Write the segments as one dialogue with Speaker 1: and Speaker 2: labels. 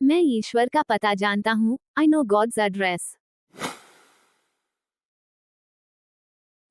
Speaker 1: मैं ईश्वर का पता जानता हूँ। I know God's address.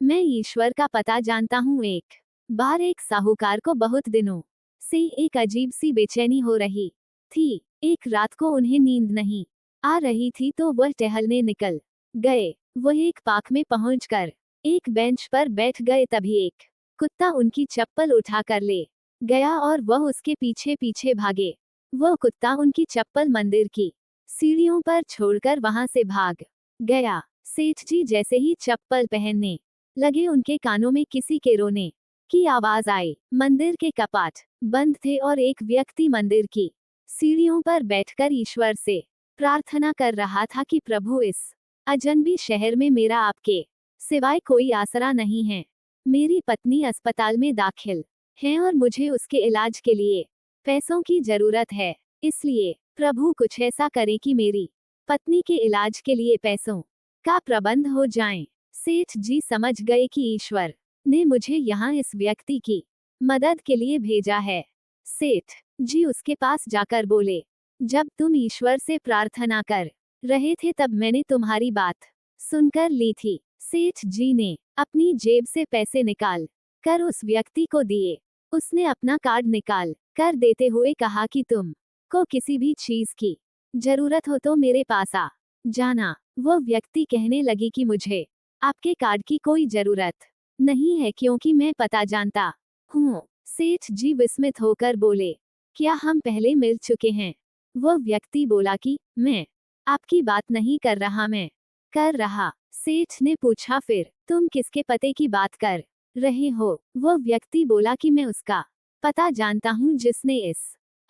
Speaker 1: मैं ईश्वर का पता जानता हूँ। एक बार एक साहूकार को बहुत दिनों से एक अजीब सी बेचैनी हो रही थी। एक रात को उन्हें नींद नहीं आ रही थी तो वह टहलने निकल गए। वह एक पार्क में पहुंचकर एक बेंच पर बैठ गए। तभी एक कुत्ता उनकी चप्पल उठाकर ले गया और वह उसके पीछे पीछे भागे। वह कुत्ता उनकी चप्पल मंदिर की सीढ़ियों पर छोड़कर वहां से भाग गया। सेठ जी जैसे ही चप्पल पहनने लगे उनके कानों में किसी के रोने की आवाज आई। मंदिर के कपाट बंद थे और एक व्यक्ति मंदिर की सीढ़ियों पर बैठकर ईश्वर से प्रार्थना कर रहा था कि प्रभु, इस अजनबी शहर में मेरा आपके सिवाय कोई आसरा नहीं है। मेरी पत्नी अस्पताल में दाखिल है और मुझे उसके इलाज के लिए पैसों की जरूरत है। इसलिए प्रभु कुछ ऐसा करे कि मेरी पत्नी के इलाज के लिए पैसों का प्रबंध हो जाए। सेठ जी समझ गए कि ईश्वर ने मुझे यहाँ इस व्यक्ति की मदद के लिए भेजा है। सेठ जी उसके पास जाकर बोले, जब तुम ईश्वर से प्रार्थना कर रहे थे तब मैंने तुम्हारी बात सुनकर ली थी। सेठ जी ने अपनी जेब से पैसे निकाल कर उस व्यक्ति को दिए। उसने अपना कार्ड निकाल कर देते हुए कहा कि तुम को किसी भी चीज की जरूरत हो तो मेरे पास आ जाना। वो व्यक्ति कहने लगी कि मुझे आपके कार्ड की कोई जरूरत नहीं है क्योंकि मैं पता जानता हूँ। सेठ जी विस्मित होकर बोले, क्या हम पहले मिल चुके हैं? वो व्यक्ति बोला कि मैं आपकी बात नहीं कर रहा, मैं कर रहा। सेठ ने पूछा, फिर तुम किसके पते की बात कर रहे हो? वो व्यक्ति बोला कि मैं उसका पता जानता हूँ जिसने इस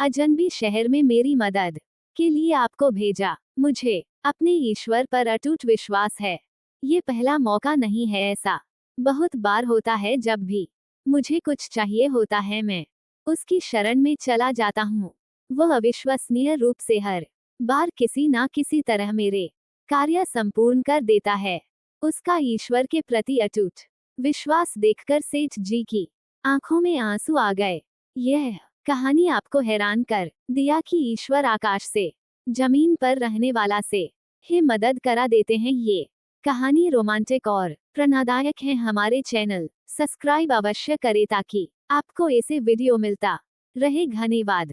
Speaker 1: अजनबी शहर में मेरी मदद के लिए आपको भेजा। मुझे अपने ईश्वर पर अटूट विश्वास है। ये पहला मौका नहीं है, ऐसा बहुत बार होता है। जब भी मुझे कुछ चाहिए होता है मैं उसकी शरण में चला जाता हूँ। वह अविश्वसनीय रूप से हर बार किसी ना किसी तरह मेरे कार्य संपूर्ण कर देता है। उसका ईश्वर के प्रति अटूट विश्वास देखकर सेठ जी की आंखों में आंसू आ गए। यह कहानी आपको हैरान कर दिया कि ईश्वर आकाश से जमीन पर रहने वाला से ही मदद करा देते हैं। ये कहानी रोमांटिक और प्रेरणादायक है। हमारे चैनल सब्सक्राइब अवश्य करें ताकि आपको ऐसे वीडियो मिलता रहे। धन्यवाद।